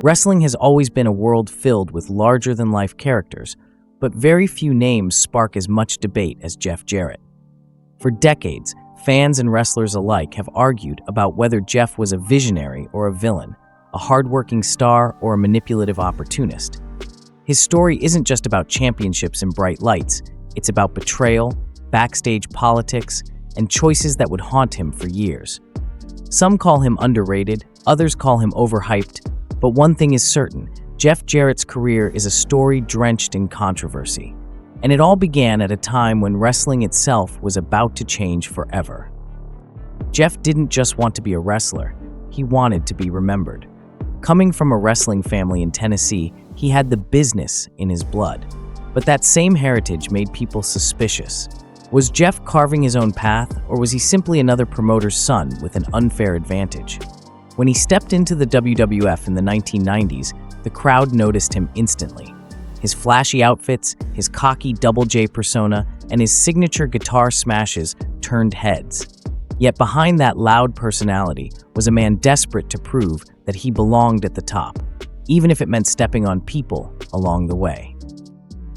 Wrestling has always been a world filled with larger-than-life characters, but very few names spark as much debate as Jeff Jarrett. For decades, fans and wrestlers alike have argued about whether Jeff was a visionary or a villain, a hardworking star or a manipulative opportunist. His story isn't just about championships and bright lights, it's about betrayal, backstage politics, and choices that would haunt him for years. Some call him underrated, others call him overhyped, but one thing is certain, Jeff Jarrett's career is a story drenched in controversy. And it all began at a time when wrestling itself was about to change forever. Jeff didn't just want to be a wrestler, he wanted to be remembered. Coming from a wrestling family in Tennessee, he had the business in his blood. But that same heritage made people suspicious. Was Jeff carving his own path, or was he simply another promoter's son with an unfair advantage? When he stepped into the WWF in the 1990s, the crowd noticed him instantly. His flashy outfits, his cocky Double J persona, and his signature guitar smashes turned heads. Yet behind that loud personality was a man desperate to prove that he belonged at the top, even if it meant stepping on people along the way.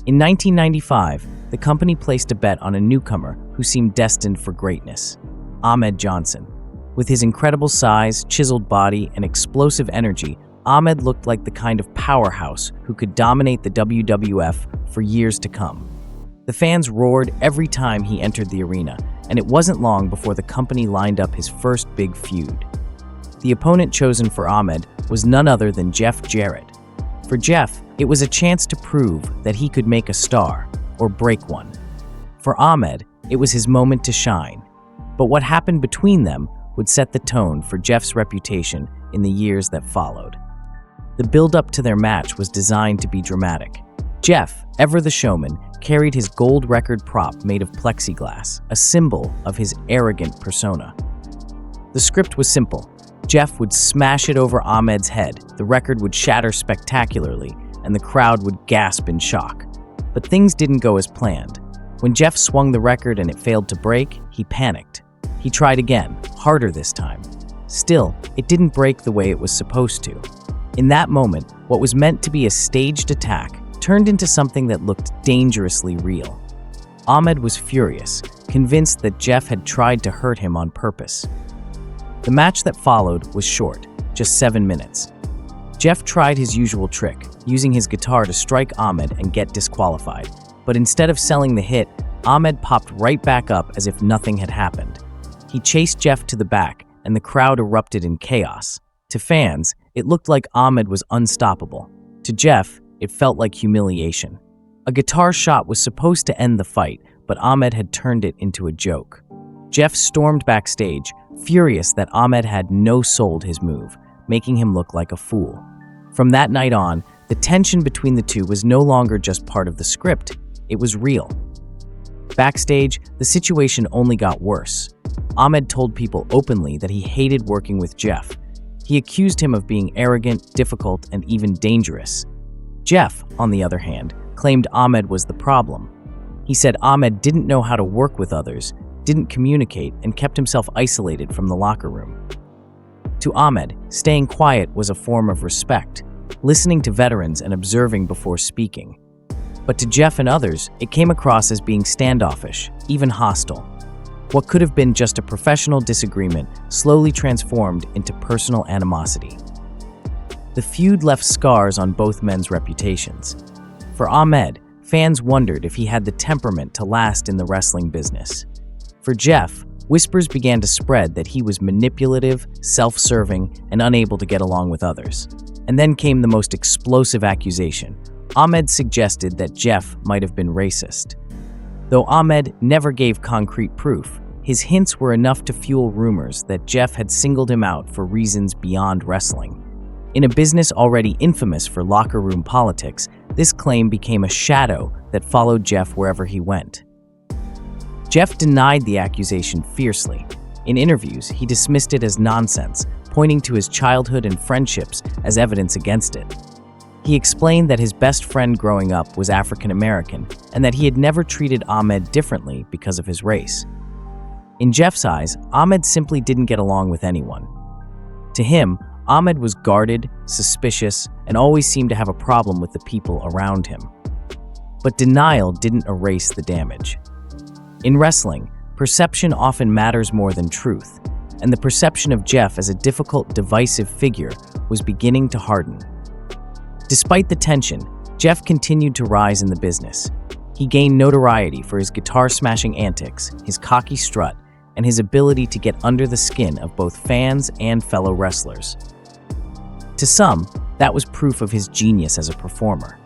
In 1995, the company placed a bet on a newcomer who seemed destined for greatness, Ahmed Johnson. With his incredible size, chiseled body, and explosive energy, Ahmed looked like the kind of powerhouse who could dominate the WWF for years to come. The fans roared every time he entered the arena, and it wasn't long before the company lined up his first big feud. The opponent chosen for Ahmed was none other than Jeff Jarrett. For Jeff, it was a chance to prove that he could make a star, or break one. For Ahmed, it was his moment to shine. But what happened between them would set the tone for Jeff's reputation in the years that followed. The build-up to their match was designed to be dramatic. Jeff, ever the showman, carried his gold record prop made of plexiglass, a symbol of his arrogant persona. The script was simple. Jeff would smash it over Ahmed's head, the record would shatter spectacularly, and the crowd would gasp in shock. But things didn't go as planned. When Jeff swung the record and it failed to break, he panicked. He tried again, harder this time. Still, it didn't break the way it was supposed to. In that moment, what was meant to be a staged attack turned into something that looked dangerously real. Ahmed was furious, convinced that Jeff had tried to hurt him on purpose. The match that followed was short, just 7 minutes. Jeff tried his usual trick, using his guitar to strike Ahmed and get disqualified. But instead of selling the hit, Ahmed popped right back up as if nothing had happened. He chased Jeff to the back, and the crowd erupted in chaos. To fans, it looked like Ahmed was unstoppable. To Jeff, it felt like humiliation. A guitar shot was supposed to end the fight, but Ahmed had turned it into a joke. Jeff stormed backstage, furious that Ahmed had no-sold his move, making him look like a fool. From that night on, the tension between the two was no longer just part of the script, it was real. Backstage, the situation only got worse. Ahmed told people openly that he hated working with Jeff. He accused him of being arrogant, difficult, and even dangerous. Jeff, on the other hand, claimed Ahmed was the problem. He said Ahmed didn't know how to work with others, didn't communicate, and kept himself isolated from the locker room. To Ahmed, staying quiet was a form of respect, listening to veterans and observing before speaking. But to Jeff and others, it came across as being standoffish, even hostile. What could have been just a professional disagreement slowly transformed into personal animosity. The feud left scars on both men's reputations. For Ahmed, fans wondered if he had the temperament to last in the wrestling business. For Jeff, whispers began to spread that he was manipulative, self-serving, and unable to get along with others. And then came the most explosive accusation. Ahmed suggested that Jeff might have been racist. Though Ahmed never gave concrete proof, his hints were enough to fuel rumors that Jeff had singled him out for reasons beyond wrestling. In a business already infamous for locker room politics, this claim became a shadow that followed Jeff wherever he went. Jeff denied the accusation fiercely. In interviews, he dismissed it as nonsense, pointing to his childhood and friendships as evidence against it. He explained that his best friend growing up was African American and that he had never treated Ahmed differently because of his race. In Jeff's eyes, Ahmed simply didn't get along with anyone. To him, Ahmed was guarded, suspicious, and always seemed to have a problem with the people around him. But denial didn't erase the damage. In wrestling, perception often matters more than truth, and the perception of Jeff as a difficult, divisive figure was beginning to harden. Despite the tension, Jeff continued to rise in the business. He gained notoriety for his guitar-smashing antics, his cocky strut, and his ability to get under the skin of both fans and fellow wrestlers. To some, that was proof of his genius as a performer.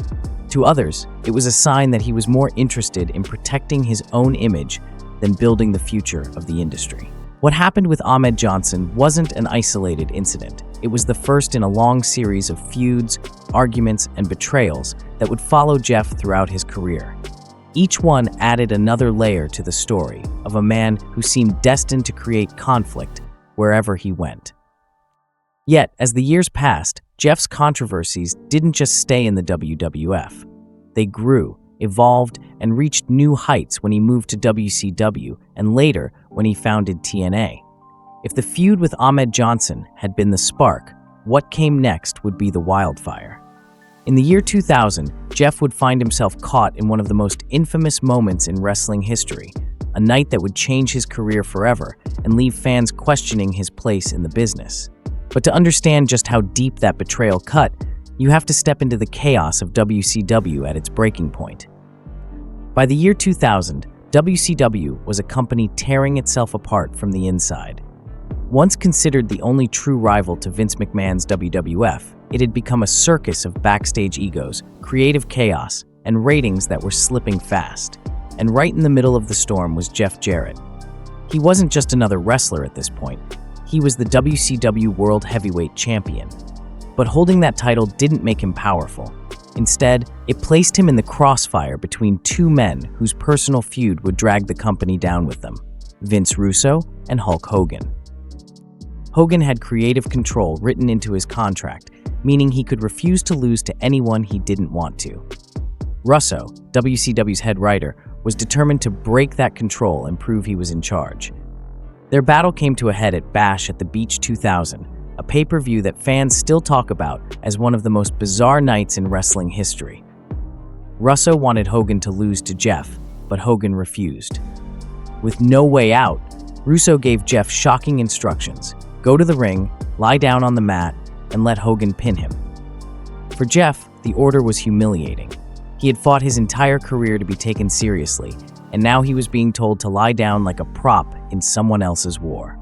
To others, it was a sign that he was more interested in protecting his own image than building the future of the industry. What happened with Ahmed Johnson wasn't an isolated incident. It was the first in a long series of feuds, arguments, and betrayals that would follow Jeff throughout his career. Each one added another layer to the story of a man who seemed destined to create conflict wherever he went. Yet, as the years passed, Jeff's controversies didn't just stay in the WWF. They grew, evolved, and reached new heights when he moved to WCW and later when he founded TNA. If the feud with Ahmed Johnson had been the spark, what came next would be the wildfire. In the year 2000, Jeff would find himself caught in one of the most infamous moments in wrestling history, a night that would change his career forever and leave fans questioning his place in the business. But to understand just how deep that betrayal cut, you have to step into the chaos of WCW at its breaking point. By the year 2000, WCW was a company tearing itself apart from the inside. Once considered the only true rival to Vince McMahon's WWF, it had become a circus of backstage egos, creative chaos, and ratings that were slipping fast. And right in the middle of the storm was Jeff Jarrett. He wasn't just another wrestler at this point. He was the WCW World Heavyweight Champion. But holding that title didn't make him powerful. Instead, it placed him in the crossfire between two men whose personal feud would drag the company down with them, Vince Russo and Hulk Hogan. Hogan had creative control written into his contract, meaning he could refuse to lose to anyone he didn't want to. Russo, WCW's head writer, was determined to break that control and prove he was in charge. Their battle came to a head at Bash at the Beach 2000, a pay-per-view that fans still talk about as one of the most bizarre nights in wrestling history. Russo wanted Hogan to lose to Jeff, but Hogan refused. With no way out, Russo gave Jeff shocking instructions: go to the ring, lie down on the mat, and let Hogan pin him. For Jeff, the order was humiliating. He had fought his entire career to be taken seriously, and now he was being told to lie down like a prop in someone else's war.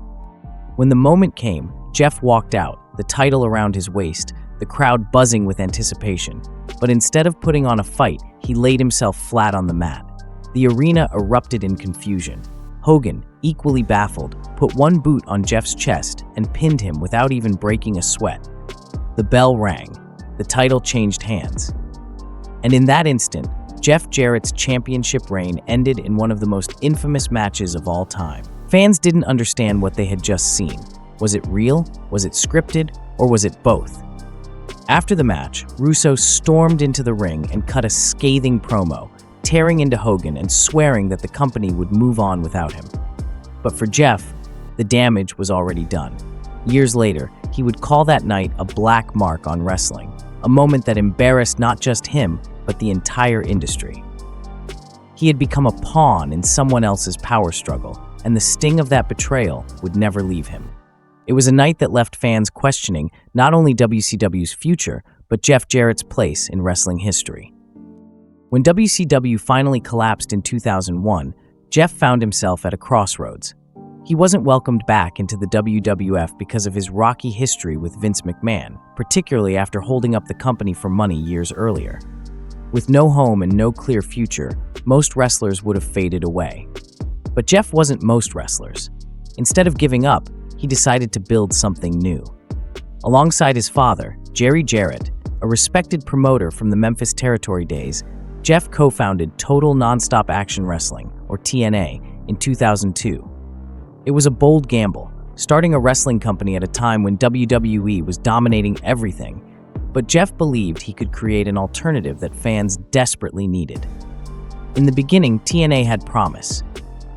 When the moment came, Jeff walked out, the title around his waist, the crowd buzzing with anticipation. But instead of putting on a fight, he laid himself flat on the mat. The arena erupted in confusion. Hogan, equally baffled, put one boot on Jeff's chest and pinned him without even breaking a sweat. The bell rang. The title changed hands. And in that instant, Jeff Jarrett's championship reign ended in one of the most infamous matches of all time. Fans didn't understand what they had just seen. Was it real? Was it scripted? Or was it both? After the match, Russo stormed into the ring and cut a scathing promo, tearing into Hogan and swearing that the company would move on without him. But for Jeff, the damage was already done. Years later, he would call that night a black mark on wrestling, a moment that embarrassed not just him, but the entire industry. He had become a pawn in someone else's power struggle, and the sting of that betrayal would never leave him. It was a night that left fans questioning not only WCW's future, but Jeff Jarrett's place in wrestling history. When WCW finally collapsed in 2001, Jeff found himself at a crossroads. He wasn't welcomed back into the WWF because of his rocky history with Vince McMahon, particularly after holding up the company for money years earlier. With no home and no clear future, most wrestlers would have faded away. But Jeff wasn't most wrestlers. Instead of giving up, he decided to build something new. Alongside his father, Jerry Jarrett, a respected promoter from the Memphis Territory days, Jeff co-founded Total Nonstop Action Wrestling, or TNA, in 2002. It was a bold gamble, starting a wrestling company at a time when WWE was dominating everything, but Jeff believed he could create an alternative that fans desperately needed. In the beginning, TNA had promise.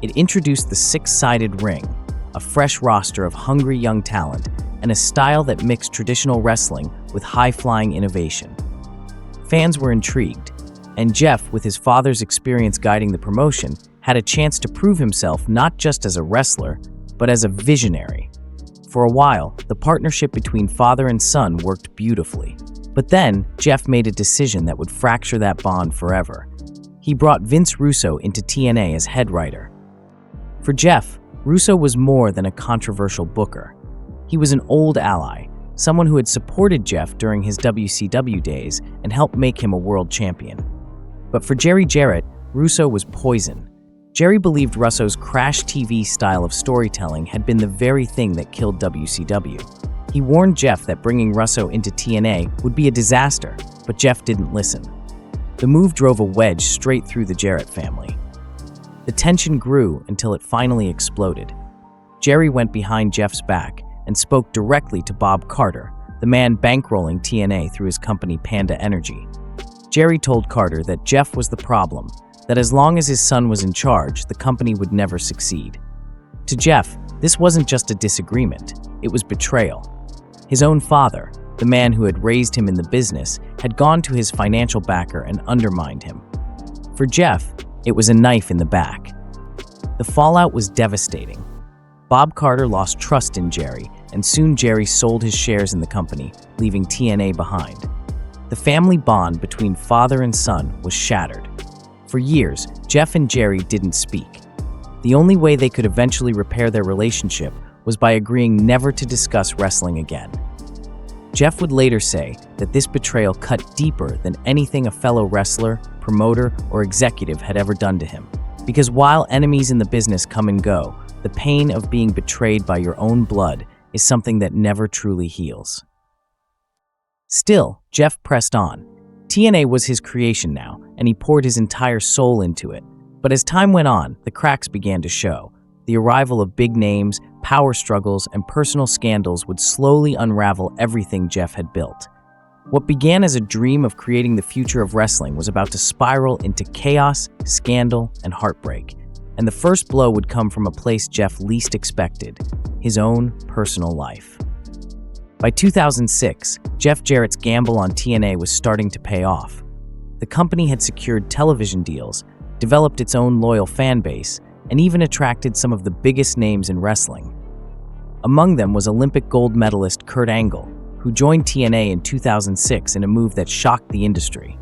It introduced the six-sided ring, a fresh roster of hungry young talent, and a style that mixed traditional wrestling with high-flying innovation. Fans were intrigued, and Jeff, with his father's experience guiding the promotion, had a chance to prove himself not just as a wrestler, but as a visionary. For a while, the partnership between father and son worked beautifully. But then, Jeff made a decision that would fracture that bond forever. He brought Vince Russo into TNA as head writer. For Jeff, Russo was more than a controversial booker. He was an old ally, someone who had supported Jeff during his WCW days and helped make him a world champion. But for Jeff Jarrett, Russo was poison. Jerry believed Russo's crash TV style of storytelling had been the very thing that killed WCW. He warned Jeff that bringing Russo into TNA would be a disaster, but Jeff didn't listen. The move drove a wedge straight through the Jarrett family. The tension grew until it finally exploded. Jerry went behind Jeff's back and spoke directly to Bob Carter, the man bankrolling TNA through his company Panda Energy. Jerry told Carter that Jeff was the problem, that as long as his son was in charge, the company would never succeed. To Jeff, this wasn't just a disagreement, it was betrayal. His own father, the man who had raised him in the business, had gone to his financial backer and undermined him. For Jeff, it was a knife in the back. The fallout was devastating. Bob Carter lost trust in Jerry, and soon Jerry sold his shares in the company, leaving TNA behind. The family bond between father and son was shattered. For years, Jeff and Jerry didn't speak. The only way they could eventually repair their relationship was by agreeing never to discuss wrestling again. Jeff would later say that this betrayal cut deeper than anything a fellow wrestler, promoter, or executive had ever done to him. Because while enemies in the business come and go, the pain of being betrayed by your own blood is something that never truly heals. Still, Jeff pressed on. TNA was his creation now, and he poured his entire soul into it. But as time went on, the cracks began to show. The arrival of big names, power struggles, and personal scandals would slowly unravel everything Jeff had built. What began as a dream of creating the future of wrestling was about to spiral into chaos, scandal, and heartbreak. And the first blow would come from a place Jeff least expected, his own personal life. By 2006, Jeff Jarrett's gamble on TNA was starting to pay off. The company had secured television deals, developed its own loyal fan base, and even attracted some of the biggest names in wrestling. Among them was Olympic gold medalist Kurt Angle, who joined TNA in 2006 in a move that shocked the industry.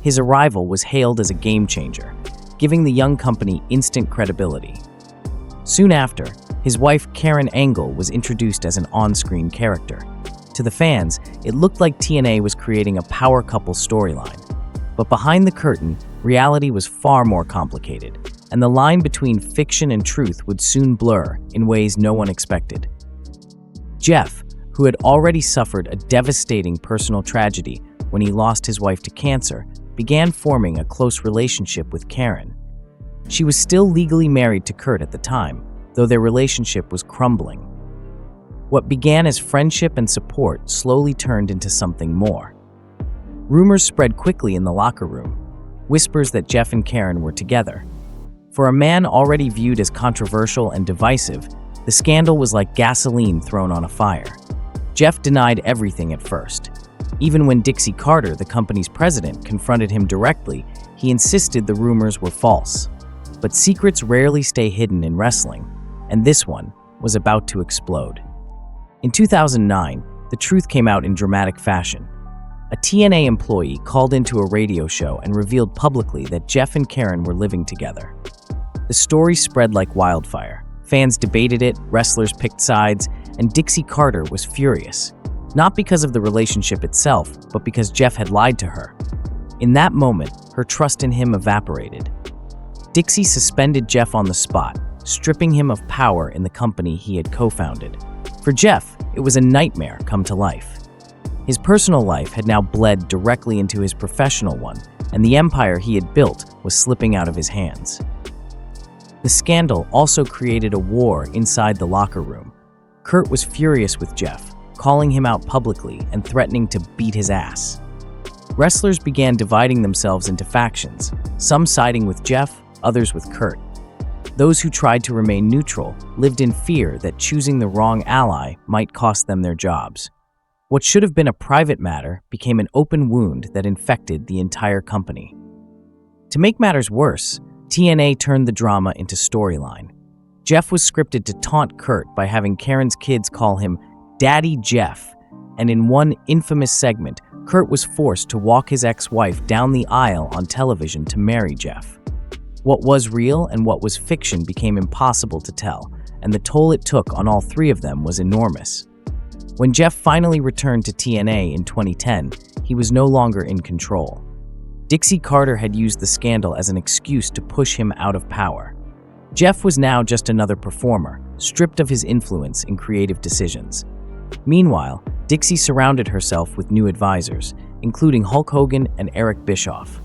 His arrival was hailed as a game changer, giving the young company instant credibility. Soon after, his wife Karen Angle was introduced as an on-screen character. To the fans, it looked like TNA was creating a power couple storyline. But behind the curtain, reality was far more complicated, and the line between fiction and truth would soon blur in ways no one expected. Jeff, who had already suffered a devastating personal tragedy when he lost his wife to cancer, began forming a close relationship with Karen. She was still legally married to Kurt at the time, though their relationship was crumbling. What began as friendship and support slowly turned into something more. Rumors spread quickly in the locker room, whispers that Jeff and Karen were together. For a man already viewed as controversial and divisive, the scandal was like gasoline thrown on a fire. Jeff denied everything at first. Even when Dixie Carter, the company's president, confronted him directly, he insisted the rumors were false. But secrets rarely stay hidden in wrestling, and this one was about to explode. In 2009, the truth came out in dramatic fashion. A TNA employee called into a radio show and revealed publicly that Jeff and Karen were living together. The story spread like wildfire. Fans debated it, wrestlers picked sides, and Dixie Carter was furious. Not because of the relationship itself, but because Jeff had lied to her. In that moment, her trust in him evaporated. Dixie suspended Jeff on the spot, stripping him of power in the company he had co-founded. For Jeff, it was a nightmare come to life. His personal life had now bled directly into his professional one, and the empire he had built was slipping out of his hands. The scandal also created a war inside the locker room. Kurt was furious with Jeff, calling him out publicly and threatening to beat his ass. Wrestlers began dividing themselves into factions, some siding with Jeff, others with Kurt. Those who tried to remain neutral lived in fear that choosing the wrong ally might cost them their jobs. What should have been a private matter became an open wound that infected the entire company. To make matters worse, TNA turned the drama into storyline. Jeff was scripted to taunt Kurt by having Karen's kids call him Daddy Jeff, and in one infamous segment, Kurt was forced to walk his ex-wife down the aisle on television to marry Jeff. What was real and what was fiction became impossible to tell, and the toll it took on all three of them was enormous. When Jeff finally returned to TNA in 2010, he was no longer in control. Dixie Carter had used the scandal as an excuse to push him out of power. Jeff was now just another performer, stripped of his influence in creative decisions. Meanwhile, Dixie surrounded herself with new advisors, including Hulk Hogan and Eric Bischoff.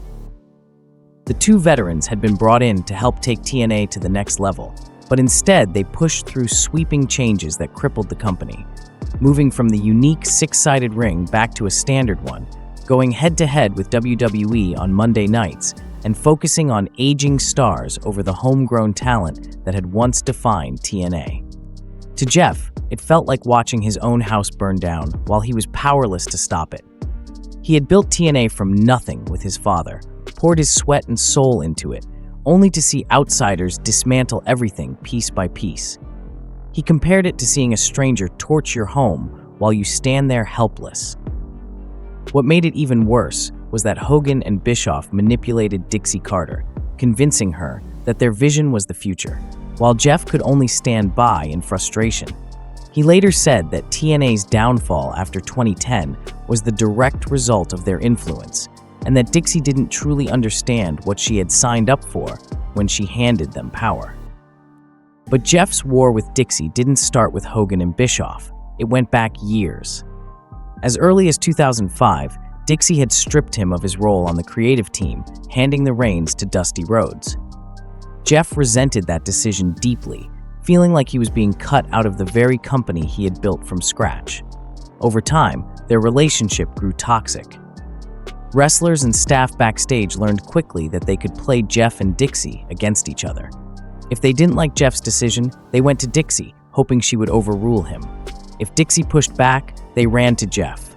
The two veterans had been brought in to help take TNA to the next level, but instead they pushed through sweeping changes that crippled the company, moving from the unique six-sided ring back to a standard one, going head-to-head with WWE on Monday nights, and focusing on aging stars over the homegrown talent that had once defined TNA. To Jeff, it felt like watching his own house burn down while he was powerless to stop it. He had built TNA from nothing with his father, poured his sweat and soul into it, only to see outsiders dismantle everything piece by piece. He compared it to seeing a stranger torch your home while you stand there helpless. What made it even worse was that Hogan and Bischoff manipulated Dixie Carter, convincing her that their vision was the future, while Jeff could only stand by in frustration. He later said that TNA's downfall after 2010 was the direct result of their influence, and that Dixie didn't truly understand what she had signed up for when she handed them power. But Jeff's war with Dixie didn't start with Hogan and Bischoff. It went back years. As early as 2005, Dixie had stripped him of his role on the creative team, handing the reins to Dusty Rhodes. Jeff resented that decision deeply, feeling like he was being cut out of the very company he had built from scratch. Over time, their relationship grew toxic. Wrestlers and staff backstage learned quickly that they could play Jeff and Dixie against each other. If they didn't like Jeff's decision, they went to Dixie, hoping she would overrule him. If Dixie pushed back, they ran to Jeff.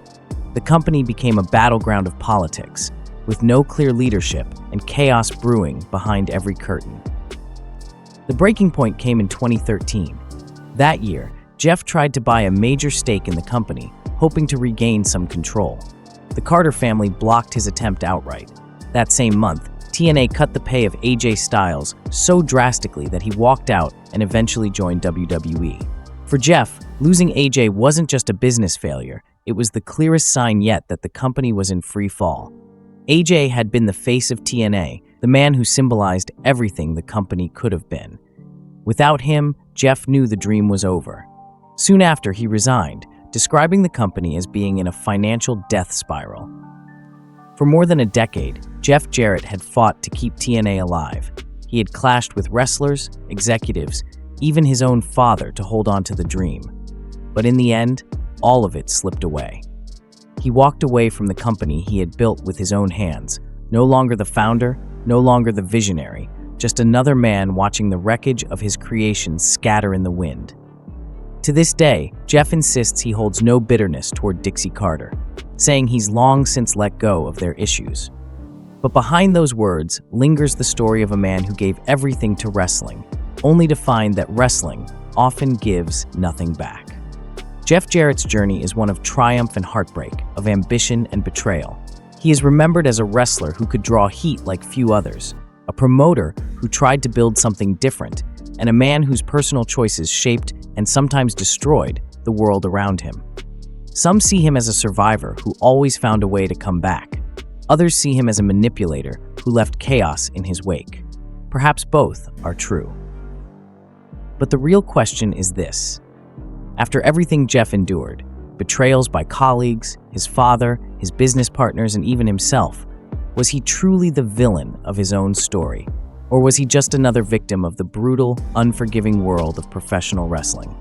The company became a battleground of politics, with no clear leadership and chaos brewing behind every curtain. The breaking point came in 2013. That year, Jeff tried to buy a major stake in the company, hoping to regain some control. The Carter family blocked his attempt outright. That same month, TNA cut the pay of AJ Styles so drastically that he walked out and eventually joined WWE. For Jeff, losing AJ wasn't just a business failure, it was the clearest sign yet that the company was in free fall. AJ had been the face of TNA, the man who symbolized everything the company could have been. Without him, Jeff knew the dream was over. Soon after, he resigned, describing the company as being in a financial death spiral. For more than a decade, Jeff Jarrett had fought to keep TNA alive. He had clashed with wrestlers, executives, even his own father to hold on to the dream. But in the end, all of it slipped away. He walked away from the company he had built with his own hands, no longer the founder, no longer the visionary, just another man watching the wreckage of his creations scatter in the wind. To this day, Jeff insists he holds no bitterness toward Dixie Carter, saying he's long since let go of their issues. But behind those words lingers the story of a man who gave everything to wrestling, only to find that wrestling often gives nothing back. Jeff Jarrett's journey is one of triumph and heartbreak, of ambition and betrayal. He is remembered as a wrestler who could draw heat like few others, a promoter who tried to build something different, and a man whose personal choices shaped and sometimes destroyed the world around him. Some see him as a survivor who always found a way to come back. Others see him as a manipulator who left chaos in his wake. Perhaps both are true. But the real question is this. After everything Jeff endured, betrayals by colleagues, his father, his business partners, and even himself, was he truly the villain of his own story? Or was he just another victim of the brutal, unforgiving world of professional wrestling?